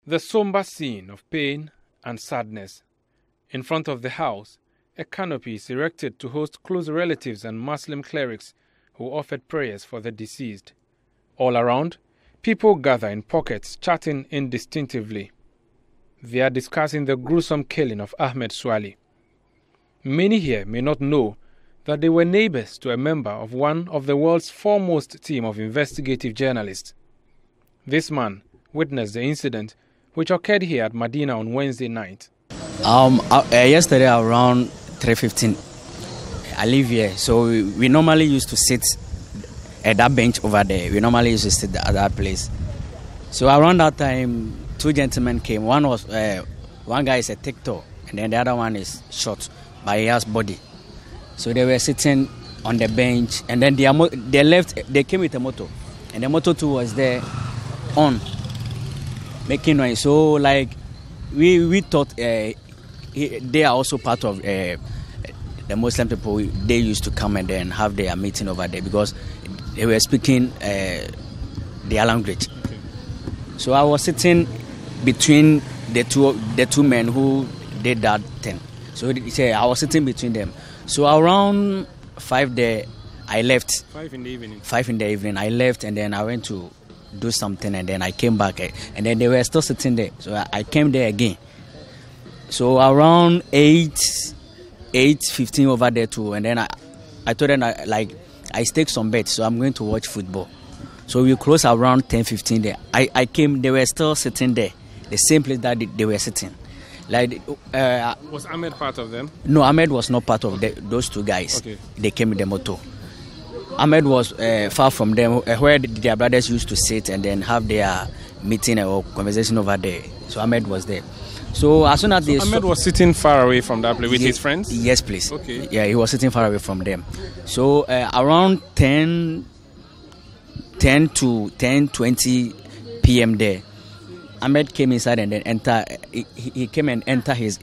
The somber scene of pain and sadness. In front of the house, a canopy is erected to host close relatives and Muslim clerics who offered prayers for the deceased. All around, people gather in pockets, chatting indistinctively. They are discussing the gruesome killing of Ahmed Suale. Many here may not know that they were neighbors to a member of one of the world's foremost team of investigative journalists. This man witnessed the incident which occurred here at Madina on Wednesday night. Yesterday around 3:15, I live here, so we normally used to sit at that bench over there. We normally used to sit at that place. So around that time, two gentlemen came. One guy is a TikTok, and then the other one is short, but he has body. So they were sitting on the bench, and then they came with a motor, and the motor too was there on, making noise. So like we thought they are also part of the Muslim people. They used to come and then have their meeting over there because they were speaking their language. Okay. So I was sitting between the two men who did that thing. So I was sitting between them. So around 5 there, I left. 5 in the evening. 5 in the evening, I left, and then I went to do something, and then I came back, and then they were still sitting there. So I came there again. So around 8:15 over there too, and then I told them I staked some bets, so I'm going to watch football. So we closed around 10:15 there. I came, they were still sitting there, the same place that they were sitting. Was Ahmed part of them? No, Ahmed was not part of those two guys. Okay. They came with the motor. Ahmed was far from them, where their brothers used to sit and then have their meeting or conversation over there. So Ahmed was there. So as soon as Ahmed was sitting far away from that place with his friends? Yes, please. Okay. Yeah, he was sitting far away from them. So around 10 to 10:20 p.m. there, Ahmed came inside and then he came and entered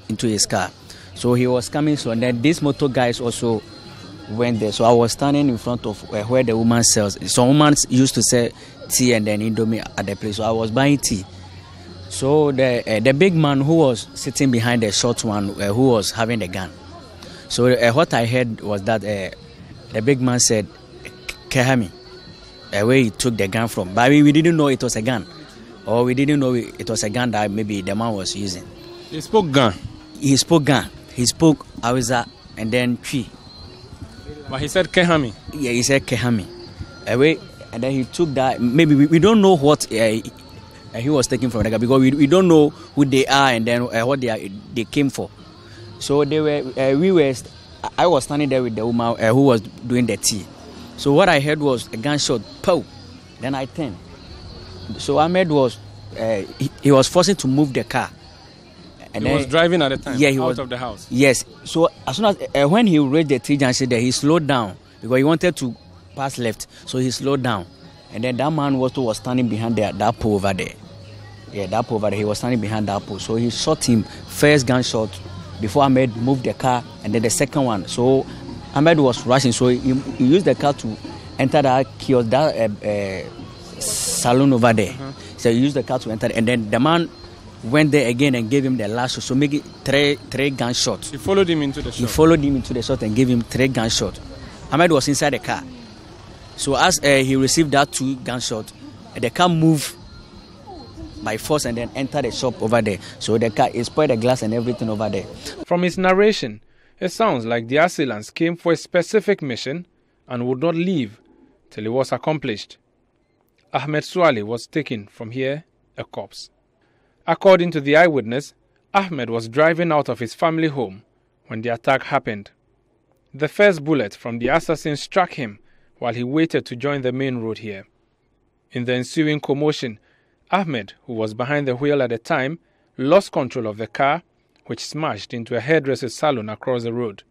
into his car. So he was coming, so and then these motor guys also went there. So I was standing in front of where the woman sells. Some women used to sell tea and then Indomie at the place. So I was buying tea. So the big man who was sitting behind the short one who was having the gun. So what I heard was that the big man said, "Kehami," where he took the gun from. But we didn't know it was a gun. Or we didn't know it was a gun that maybe the man was using. He spoke gun? He spoke gun. He spoke Awisa and then Tree. But he said Kehami? Yeah, he said Kehami. And then he took that. Maybe we don't know what he was taking from the guy because we don't know who they are and then what they came for. So I was standing there with the woman who was doing the tea. So what I heard was a gunshot, pow. Then I turned. So Ahmed was he was forced to move the car. And he was driving at the time. Yeah, he out was of the house. Yes. So as soon as when he reached the T-junction there, he slowed down because he wanted to pass left. So he slowed down, and then that man was standing behind that pole over there. Yeah, that pole over there. He was standing behind that pole. So he shot him first gunshot before Ahmed moved the car, and then the second one. So Ahmed was rushing. So he used the car to enter that kiosk, that saloon over there. So he used the car to enter, and then the man went there again and gave him the last shot. So make it three gunshots. He followed him into the shot. He followed him into the shot and gave him 3 gunshots. Ahmed was inside the car. So as he received that 2 gunshots, the car moved by force and then entered the shop over there. So the car, he spoiled the glass and everything over there. From his narration, it sounds like the assailants came for a specific mission and would not leave till it was accomplished. Ahmed Suale was taken from here a corpse. According to the eyewitness, Ahmed was driving out of his family home when the attack happened. The first bullet from the assassin struck him while he waited to join the main road here. In the ensuing commotion, Ahmed, who was behind the wheel at the time, lost control of the car, which smashed into a hairdresser's salon across the road.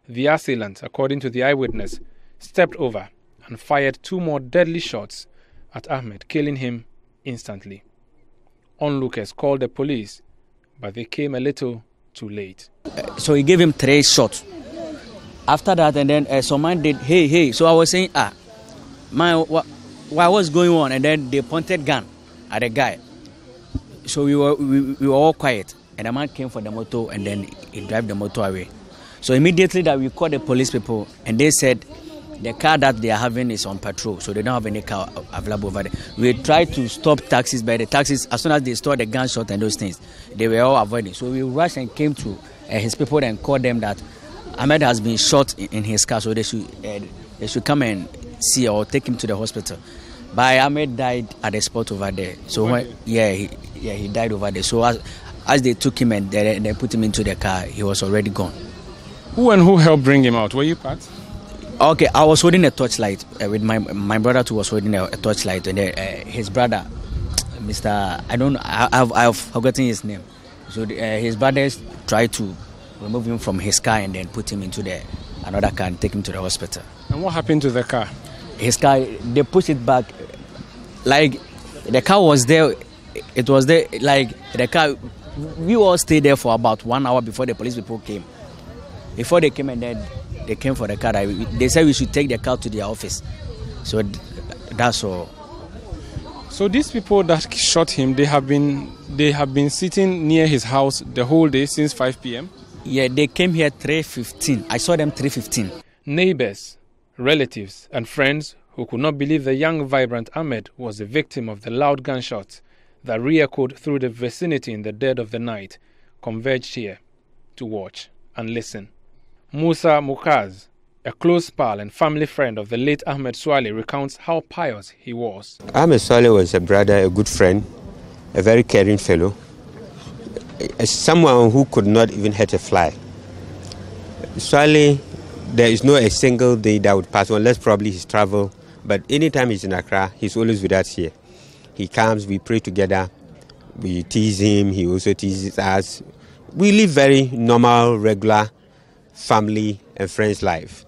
The assailant, according to the eyewitness, stepped over and fired 2 more deadly shots at Ahmed, killing him instantly. Onlookers called the police, but they came a little too late. So he gave him 3 shots. After that, and then some man did, hey. So I was saying, man, what was going on? And then they pointed gun at the guy. So we were all quiet, and the man came for the motor, and then he drove the motor away. So immediately that we called the police people, and they said the car that they are having is on patrol, so they don't have any car available over there. We tried to stop taxis, but the taxis, as soon as they saw the gunshot and those things, they were all avoiding. So we rushed and came to his people and called them that Ahmed has been shot in his car, so they should come and see or take him to the hospital. But Ahmed died at the spot over there. So he died over there. So as they took him and they put him into the car, he was already gone. Who helped bring him out? Were you part? Okay, I was holding a torchlight with my brother too was holding a torchlight, and his brother, Mr. I don't know, I've forgotten his name. So his brothers tried to remove him from his car and then put him into another car and take him to the hospital. And what happened to the car? His car, they pushed it back. Like the car was there, it was there. Like the car, we all stayed there for about 1 hour before the police people came. Before they came, and then they came for the car. They said we should take the car to their office. So that's all. So these people that shot him, they have been sitting near his house the whole day since 5 p.m. Yeah, they came here 3:15. I saw them 3:15. Neighbors, relatives, and friends who could not believe the young, vibrant Ahmed was the victim of the loud gunshots that re-echoed through the vicinity in the dead of the night converged here to watch and listen. Musa Mukaz, a close pal and family friend of the late Ahmed Suale, recounts how pious he was. Ahmed Suale was a brother, a good friend, a very caring fellow, someone who could not even hurt a fly. Suale, there is no a single day that would pass, unless probably his travel, but anytime he's in Accra, he's always with us here. He comes, we pray together, we tease him, he also teases us. We live very normal, regular family and friends life.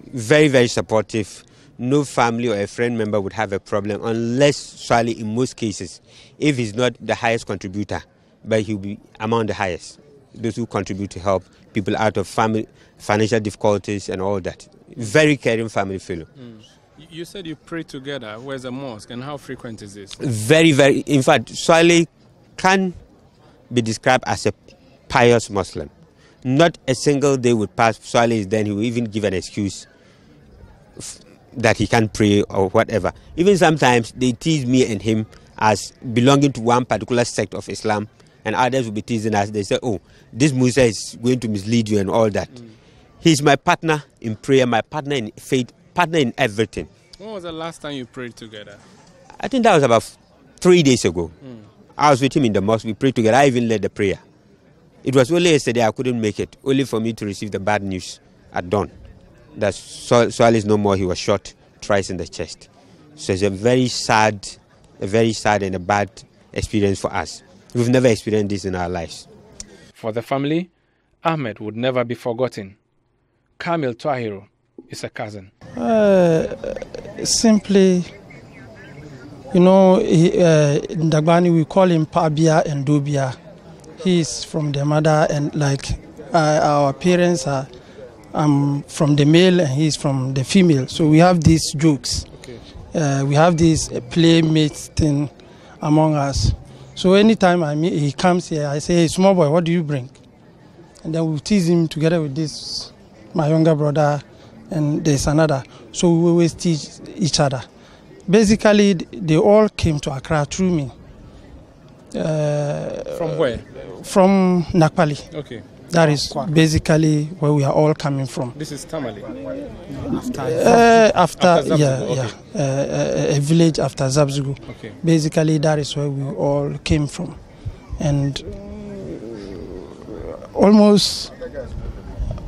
Very, very supportive. No family or a friend member would have a problem unless Suale, in most cases, if he's not the highest contributor, but he'll be among the highest. Those who contribute to help people out of financial difficulties and all that. Very caring family fellow. You said you pray together. Where's the mosque and how frequent is this? Very, very. In fact, Suale can be described as a pious Muslim. Not a single day would pass, Suale is then he will even give an excuse that he can't pray or whatever. Even sometimes they tease me and him as belonging to one particular sect of Islam, and others will be teasing us. They say, oh, this Musa is going to mislead you and all that. He's my partner in prayer, my partner in faith, partner in everything. When was the last time you prayed together? I think that was about 3 days ago. I was with him in the mosque, we prayed together. I even led the prayer. It was only yesterday I couldn't make it, only for me to receive the bad news at dawn. That Suale is no more, he was shot twice in the chest. So it's a very sad and a bad experience for us. We've never experienced this in our lives. For the family, Ahmed would never be forgotten. Kamil Twahiro is a cousin. Simply, in Dagbani we call him Pabia and Dubia. He's from the mother, and our parents are from the male and he's from the female. So we have these jokes. Okay. We have this playmate thing among us. So anytime he comes here, I say, hey, small boy, what do you bring? And then we tease him together with this, my younger brother, and there's another. So we always teach each other. Basically, they all came to Accra through me. From where? From Nakpali. Okay. That is basically where we are all coming from. This is Tamale. After a village after Zabzugu. Okay. Basically, that is where we all came from, and almost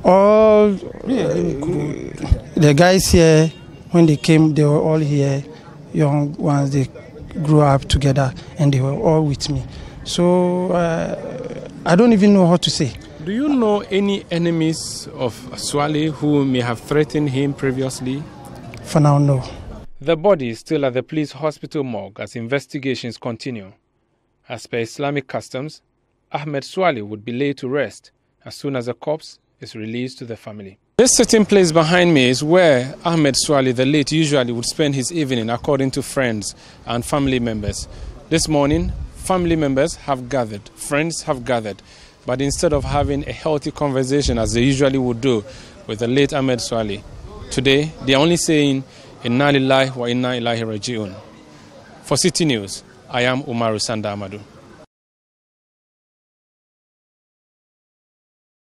all the guys here, when they came, they were all here, young ones. They grew up together, and they were all with me. So I don't even know what to say. Do you know any enemies of Suale who may have threatened him previously? For now, no. The body is still at the police hospital morgue as investigations continue. As per Islamic customs, Ahmed Suale would be laid to rest as soon as the corpse is released to the family. This sitting place behind me is where Ahmed Suale, the late, usually would spend his evening according to friends and family members. This morning, family members have gathered, friends have gathered, but instead of having a healthy conversation as they usually would do with the late Ahmed Suale, today they are only saying, Inna lillahi wa inna ilaihi raji'un. For City News, I am Umaru Sanda Amadu.